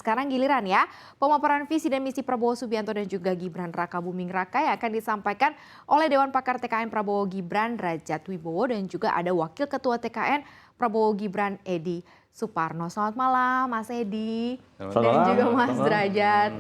Sekarang giliran ya, pemaparan visi dan misi Prabowo Subianto dan juga Gibran Raka Buming Raka yang akan disampaikan oleh Dewan Pakar TKN Prabowo Gibran Rajat Wibowo dan juga ada Wakil Ketua TKN Prabowo Gibran Edi Suparno. Selamat malam Mas Edi dan juga Mas Derajat.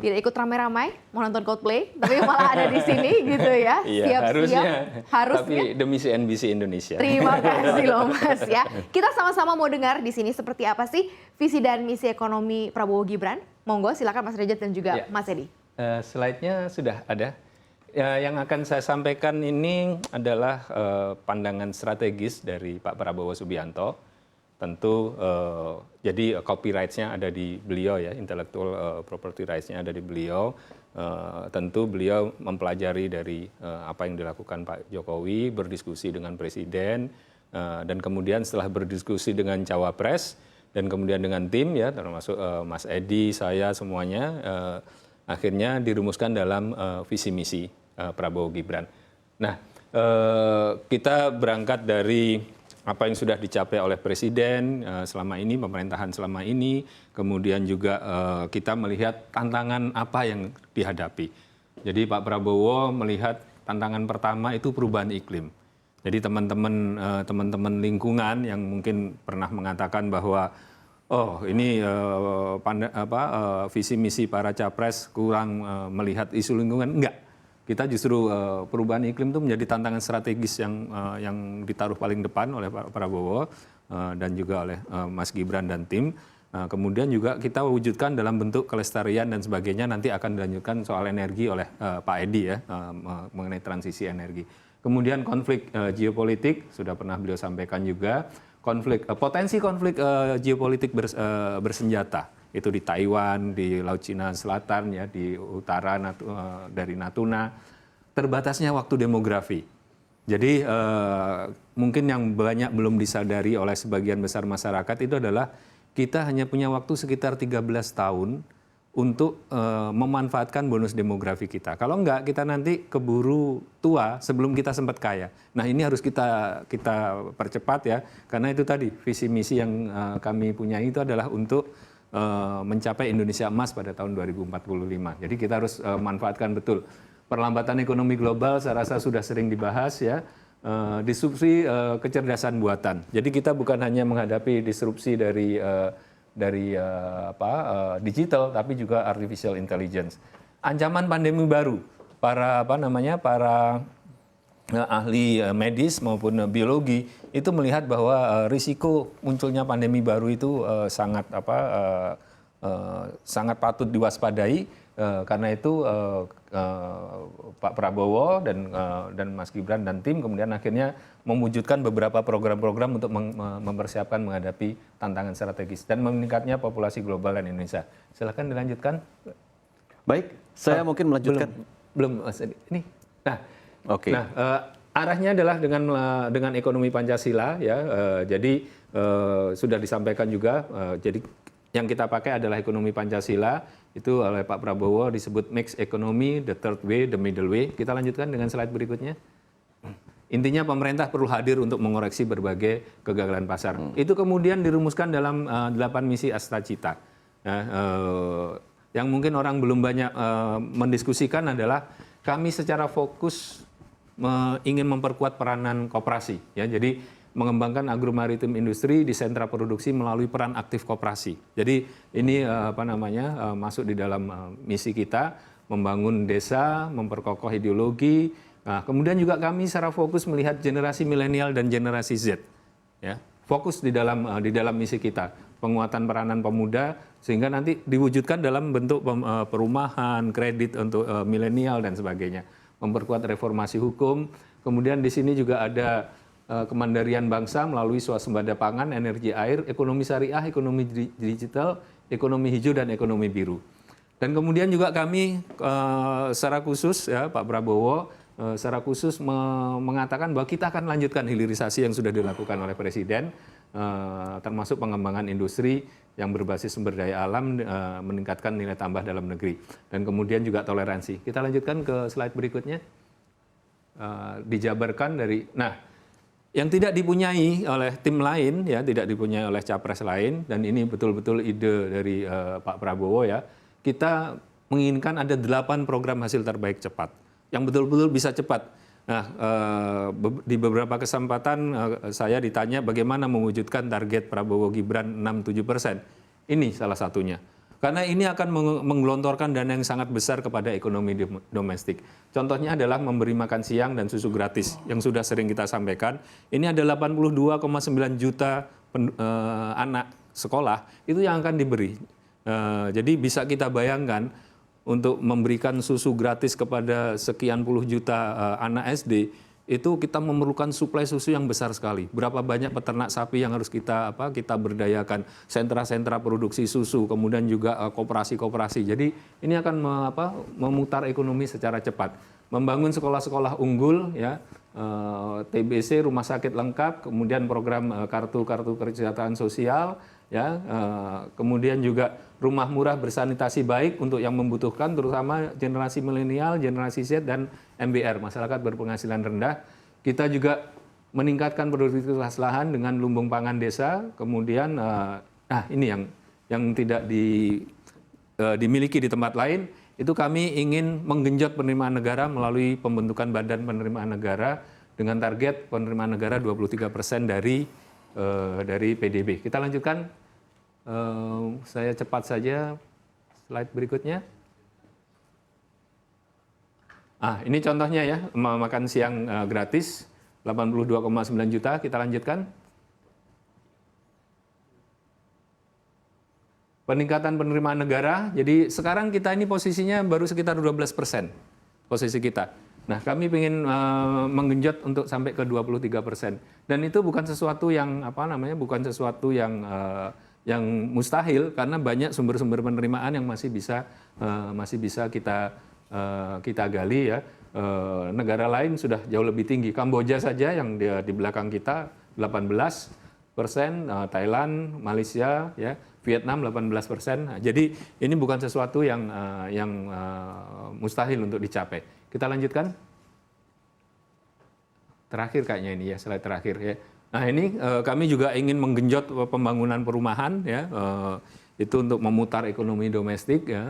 Tidak ikut ramai-ramai mau nonton Coldplay, tapi malah ada di sini gitu ya. Iya, Siap-siap. Harusnya. Tapi demi CNBC Indonesia. Terima kasih loh Mas ya. Kita sama-sama mau dengar di sini seperti apa sih visi dan misi ekonomi Prabowo Gibran. Monggo silakan Mas Derajat dan juga Mas Edi. Slide-nya sudah ada. Yang akan saya sampaikan ini adalah pandangan strategis dari Pak Prabowo Subianto. Tentu jadi copyright-nya ada di beliau ya, intellectual property rights-nya ada di beliau. Tentu beliau mempelajari dari apa yang dilakukan Pak Jokowi, berdiskusi dengan Presiden, dan kemudian setelah berdiskusi dengan Cawapres, dan kemudian dengan tim ya, termasuk Mas Edi, saya semuanya, akhirnya dirumuskan dalam visi misi Prabowo Gibran. Nah, kita berangkat dari apa yang sudah dicapai oleh Presiden selama ini, pemerintahan selama ini, kemudian juga kita melihat tantangan apa yang dihadapi. Jadi Pak Prabowo melihat tantangan pertama itu perubahan iklim. Jadi teman-teman lingkungan yang mungkin pernah mengatakan bahwa ini visi misi para capres kurang melihat isu lingkungan, enggak. Kita justru perubahan iklim itu menjadi tantangan strategis yang ditaruh paling depan oleh Pak Prabowo dan juga oleh Mas Gibran dan tim. Kemudian juga kita wujudkan dalam bentuk kelestarian dan sebagainya, nanti akan dilanjutkan soal energi oleh Pak Edi ya, mengenai transisi energi. Kemudian konflik geopolitik sudah pernah beliau sampaikan juga, potensi konflik geopolitik bersenjata. Itu di Taiwan, di Laut Cina Selatan, ya, di utara dari Natuna. Terbatasnya waktu demografi. Jadi mungkin yang banyak belum disadari oleh sebagian besar masyarakat itu adalah kita hanya punya waktu sekitar 13 tahun untuk memanfaatkan bonus demografi kita. Kalau enggak, kita nanti keburu tua sebelum kita sempat kaya. Nah, ini harus kita percepat ya, karena itu tadi visi misi yang kami punya itu adalah untuk mencapai Indonesia emas pada tahun 2045. Jadi kita harus manfaatkan betul. Perlambatan ekonomi global saya rasa sudah sering dibahas ya. Disrupsi kecerdasan buatan. Jadi kita bukan hanya menghadapi disrupsi dari digital, tapi juga artificial intelligence. Ancaman pandemi baru. Para ahli medis maupun biologi itu melihat bahwa risiko munculnya pandemi baru itu sangat patut diwaspadai. Karena itu Pak Prabowo dan Mas Gibran dan tim kemudian akhirnya mewujudkan beberapa program-program untuk mempersiapkan menghadapi tantangan strategis dan meningkatnya populasi global dan Indonesia. Silakan dilanjutkan. Baik, saya mungkin melanjutkan. Belum ini. Nah, oke. Nah, arahnya adalah dengan ekonomi Pancasila ya. Jadi sudah disampaikan juga. Jadi yang kita pakai adalah ekonomi Pancasila. Itu oleh Pak Prabowo disebut mixed economy, the third way, the middle way. Kita lanjutkan dengan slide berikutnya. Intinya pemerintah perlu hadir untuk mengoreksi berbagai kegagalan pasar. Itu kemudian dirumuskan dalam 8 misi Astacita. Yang mungkin orang belum banyak mendiskusikan adalah kami secara fokus ingin memperkuat peranan koperasi. Ya, jadi mengembangkan agromaritim industri di sentra produksi melalui peran aktif koperasi. Jadi ini masuk di dalam misi kita, membangun desa, memperkokoh ideologi. Nah, kemudian juga kami secara fokus melihat generasi milenial dan generasi Z. Ya, fokus di dalam misi kita, penguatan peranan pemuda sehingga nanti diwujudkan dalam bentuk perumahan, kredit untuk milenial dan sebagainya. Memperkuat reformasi hukum. Kemudian di sini juga ada kemandirian bangsa melalui swasembada pangan, energi air, ekonomi syariah, ekonomi digital, ekonomi hijau, dan ekonomi biru. Dan kemudian juga kami secara khusus, ya, Pak Prabowo secara khusus mengatakan bahwa kita akan lanjutkan hilirisasi yang sudah dilakukan oleh Presiden, termasuk pengembangan industri yang berbasis sumber daya alam, meningkatkan nilai tambah dalam negeri. Dan kemudian juga toleransi. Kita lanjutkan ke slide berikutnya. Dijabarkan dari... Nah, yang tidak dipunyai oleh tim lain, ya, tidak dipunyai oleh capres lain, dan ini betul-betul ide dari Pak Prabowo, ya. Kita menginginkan ada 8 program hasil terbaik cepat, yang betul-betul bisa cepat. Nah, di beberapa kesempatan saya ditanya bagaimana mewujudkan target Prabowo Gibran 6-7%. Ini salah satunya. Karena ini akan menggelontorkan dana yang sangat besar kepada ekonomi domestik. Contohnya adalah memberi makan siang dan susu gratis yang sudah sering kita sampaikan. Ini ada 82,9 juta anak sekolah itu yang akan diberi. Jadi bisa kita bayangkan untuk memberikan susu gratis kepada sekian puluh juta anak SD, itu kita memerlukan suplai susu yang besar sekali. Berapa banyak peternak sapi yang harus kita berdayakan, sentra-sentra produksi susu, kemudian juga koperasi-koperasi. Jadi ini akan memutar ekonomi secara cepat. Membangun sekolah-sekolah unggul, ya, TBC, rumah sakit lengkap, kemudian program kartu-kartu kesejahteraan sosial, ya, kemudian juga rumah murah bersanitasi baik untuk yang membutuhkan, terutama generasi milenial, generasi Z, dan MBR, masyarakat berpenghasilan rendah. Kita juga meningkatkan produktivitas lahan dengan lumbung pangan desa, kemudian ini yang tidak dimiliki di tempat lain, itu kami ingin menggenjot penerimaan negara melalui pembentukan Badan Penerimaan Negara dengan target penerimaan negara 23% dari PDB. Kita lanjutkan. Saya cepat saja slide berikutnya. Ini contohnya, ya, makan siang gratis 82,9 juta. Kita lanjutkan. Peningkatan penerimaan negara. Jadi sekarang kita ini posisinya baru sekitar 12% posisi kita. Nah, kami ingin menggenjot untuk sampai ke 23%. Dan itu bukan sesuatu yang bukan sesuatu yang mustahil, karena banyak sumber-sumber penerimaan yang masih bisa kita gali, ya. Negara lain sudah jauh lebih tinggi. Kamboja saja yang di belakang kita 18%, Thailand, Malaysia, ya, Vietnam 18%. Nah, jadi ini bukan sesuatu yang mustahil untuk dicapai. Kita lanjutkan. Terakhir kayaknya ini, ya, slide terakhir, ya. Nah, ini kami juga ingin menggenjot pembangunan perumahan, ya, itu untuk memutar ekonomi domestik, ya.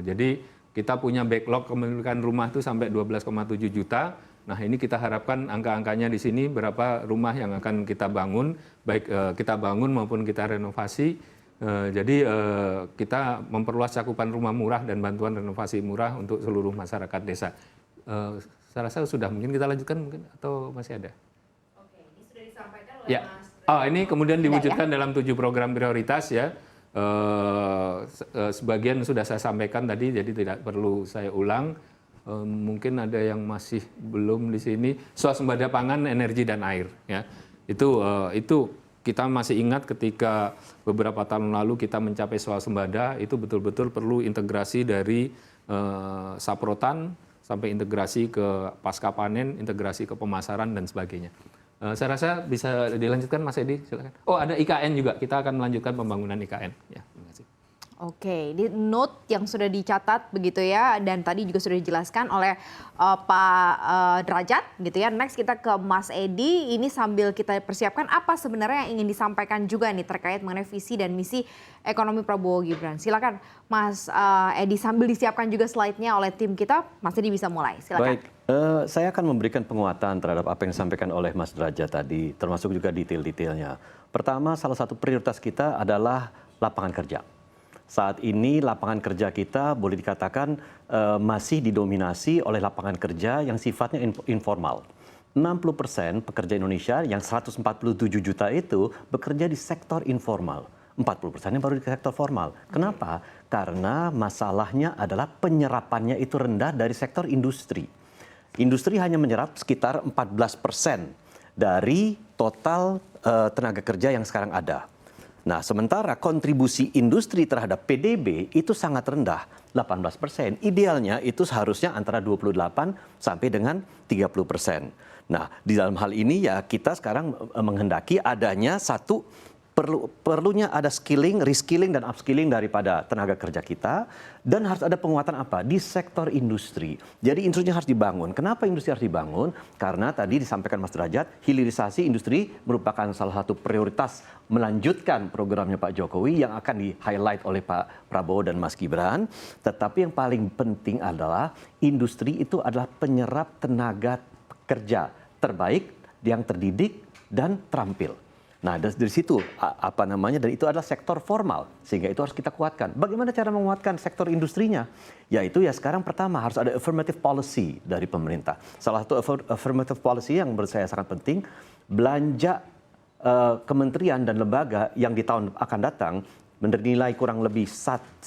Jadi kita punya backlog kepemilikan rumah itu sampai 12,7 juta. Nah, ini kita harapkan angka-angkanya di sini berapa rumah yang akan kita bangun, baik kita bangun maupun kita renovasi. Jadi kita memperluas cakupan rumah murah dan bantuan renovasi murah untuk seluruh masyarakat desa. Saya rasa sudah, mungkin kita lanjutkan mungkin, atau masih ada? Ya, ini kemudian diwujudkan dalam 7 program prioritas, ya. Sebagian sudah saya sampaikan tadi, jadi tidak perlu saya ulang. Mungkin ada yang masih belum di sini. Swasembada pangan, energi, dan air, ya. Itu kita masih ingat ketika beberapa tahun lalu kita mencapai swasembada, itu betul-betul perlu integrasi dari saprotan sampai integrasi ke pasca panen, integrasi ke pemasaran, dan sebagainya. Saya rasa bisa dilanjutkan, Mas Edi, silakan. Oh, ada IKN juga, kita akan melanjutkan pembangunan IKN. Ya, terima kasih. Oke, di note yang sudah dicatat begitu, ya, dan tadi juga sudah dijelaskan oleh Pak Derajat gitu, ya. Next kita ke Mas Edi, ini sambil kita persiapkan apa sebenarnya yang ingin disampaikan juga nih terkait mengenai visi dan misi ekonomi Prabowo Gibran. Silakan Mas Edi, sambil disiapkan juga slide-nya oleh tim kita, Mas Edi bisa mulai. Silakan. Baik, saya akan memberikan penguatan terhadap apa yang disampaikan oleh Mas Derajat tadi, termasuk juga detail-detailnya. Pertama, salah satu prioritas kita adalah lapangan kerja. Saat ini lapangan kerja kita boleh dikatakan masih didominasi oleh lapangan kerja yang sifatnya informal. 60% pekerja Indonesia yang 147 juta itu bekerja di sektor informal. 40% baru di sektor formal. Kenapa? Karena masalahnya adalah penyerapannya itu rendah dari sektor industri. Industri hanya menyerap sekitar 14% dari total tenaga kerja yang sekarang ada. Nah, sementara kontribusi industri terhadap PDB itu sangat rendah, 18%. Idealnya itu seharusnya antara 28 sampai dengan 30%. Nah, di dalam hal ini, ya, kita sekarang menghendaki adanya satu perlunya ada skilling, reskilling dan upskilling daripada tenaga kerja kita, dan harus ada penguatan apa di sektor industri. Jadi industrinya harus dibangun. Kenapa industri harus dibangun? Karena tadi disampaikan Mas Derajat, hilirisasi industri merupakan salah satu prioritas melanjutkan programnya Pak Jokowi yang akan di-highlight oleh Pak Prabowo dan Mas Gibran. Tetapi yang paling penting adalah industri itu adalah penyerap tenaga kerja terbaik, yang terdidik dan terampil. Nah, dari situ dan itu adalah sektor formal, sehingga itu harus kita kuatkan. Bagaimana cara menguatkan sektor industrinya? Yaitu ya sekarang pertama harus ada affirmative policy dari pemerintah. Salah satu affirmative policy yang menurut saya sangat penting, belanja kementerian dan lembaga yang di tahun akan datang bernilai kurang lebih 1.100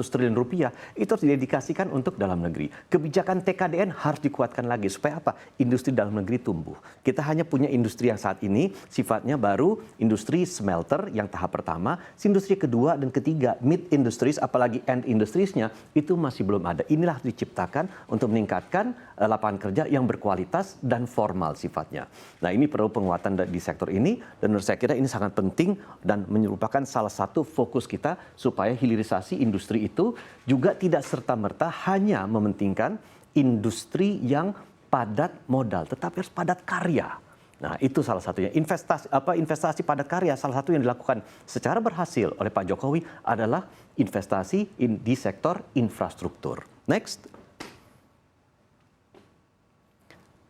triliun rupiah, itu harus didedikasikan untuk dalam negeri. Kebijakan TKDN harus dikuatkan lagi, supaya apa? Industri dalam negeri tumbuh. Kita hanya punya industri yang saat ini sifatnya baru industri smelter yang tahap pertama, industri kedua dan ketiga, mid industries, apalagi end industriesnya, itu masih belum ada. Inilah harus diciptakan untuk meningkatkan lapangan kerja yang berkualitas dan formal sifatnya. Nah, ini perlu penguatan di sektor ini, dan menurut saya kira ini sangat penting dan merupakan salah satu fokus kita supaya hilirisasi industri itu juga tidak serta-merta hanya mementingkan industri yang padat modal, tetapi harus padat karya. Nah, itu salah satunya. Investasi padat karya, salah satu yang dilakukan secara berhasil oleh Pak Jokowi adalah investasi di sektor infrastruktur. Next.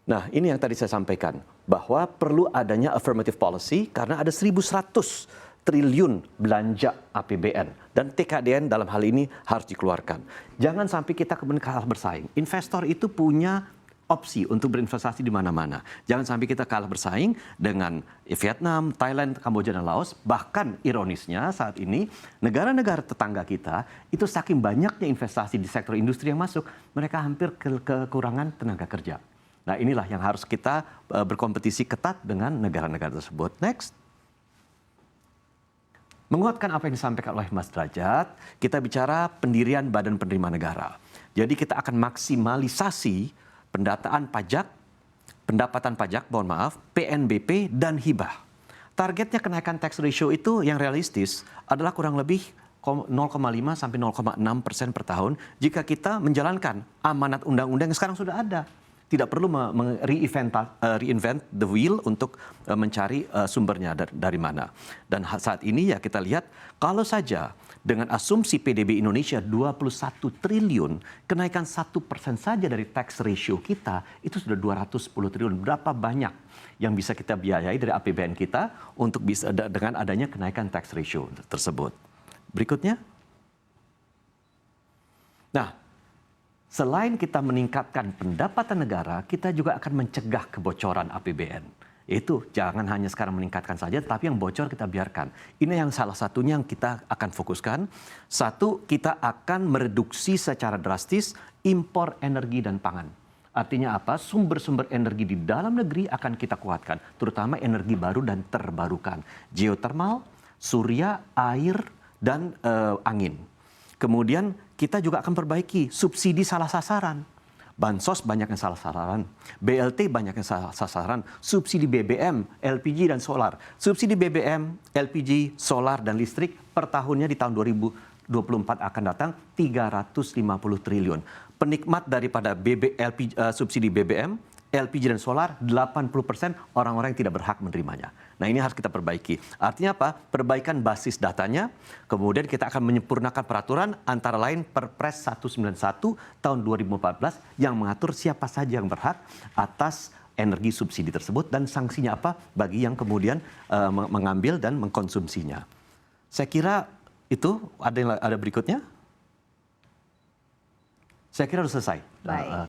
Nah, ini yang tadi saya sampaikan, bahwa perlu adanya affirmative policy karena ada 1.100 triliun belanja APBN, dan TKDN dalam hal ini harus dikeluarkan. Jangan sampai kita kemudian kalah bersaing. Investor itu punya opsi untuk berinvestasi di mana-mana. Jangan sampai kita kalah bersaing dengan Vietnam, Thailand, Kamboja, dan Laos. Bahkan ironisnya saat ini negara-negara tetangga kita itu saking banyaknya investasi di sektor industri yang masuk, mereka hampir kekurangan tenaga kerja. Nah, inilah yang harus kita berkompetisi ketat dengan negara-negara tersebut. Next. Menguatkan apa yang disampaikan oleh Mas Derajat, kita bicara pendirian Badan Penerima Negara. Jadi kita akan maksimalisasi pendapatan pajak, PNBP dan hibah. Targetnya kenaikan tax ratio itu yang realistis adalah kurang lebih 0,5 sampai 0,6% per tahun jika kita menjalankan amanat undang-undang yang sekarang sudah ada. Tidak perlu reinvent the wheel untuk mencari sumbernya dari mana. Dan saat ini ya kita lihat, kalau saja dengan asumsi PDB Indonesia 21 triliun, kenaikan 1% saja dari tax ratio kita, itu sudah 210 triliun. Berapa banyak yang bisa kita biayai dari APBN kita untuk bisa dengan adanya kenaikan tax ratio tersebut. Berikutnya. Nah, selain kita meningkatkan pendapatan negara, kita juga akan mencegah kebocoran APBN. Itu jangan hanya sekarang meningkatkan saja, tapi yang bocor kita biarkan. Ini yang salah satunya yang kita akan fokuskan. Satu, kita akan mereduksi secara drastis impor energi dan pangan. Artinya apa? Sumber-sumber energi di dalam negeri akan kita kuatkan, terutama energi baru dan terbarukan. Geothermal, surya, air, dan angin. Kemudian kita juga akan perbaiki subsidi salah sasaran. Bansos banyak yang salah sasaran, BLT banyak yang salah sasaran, subsidi BBM, LPG dan solar. Subsidi BBM, LPG, solar dan listrik per tahunnya di tahun 2024 akan datang 350 triliun. Penikmat daripada subsidi BBM, LPG dan solar, 80% orang-orang yang tidak berhak menerimanya. Nah, ini harus kita perbaiki. Artinya apa? Perbaikan basis datanya, kemudian kita akan menyempurnakan peraturan antara lain Perpres 191 tahun 2014 yang mengatur siapa saja yang berhak atas energi subsidi tersebut dan sanksinya apa bagi yang kemudian mengambil dan mengkonsumsinya. Saya kira itu ada berikutnya. Saya kira sudah selesai. Baik.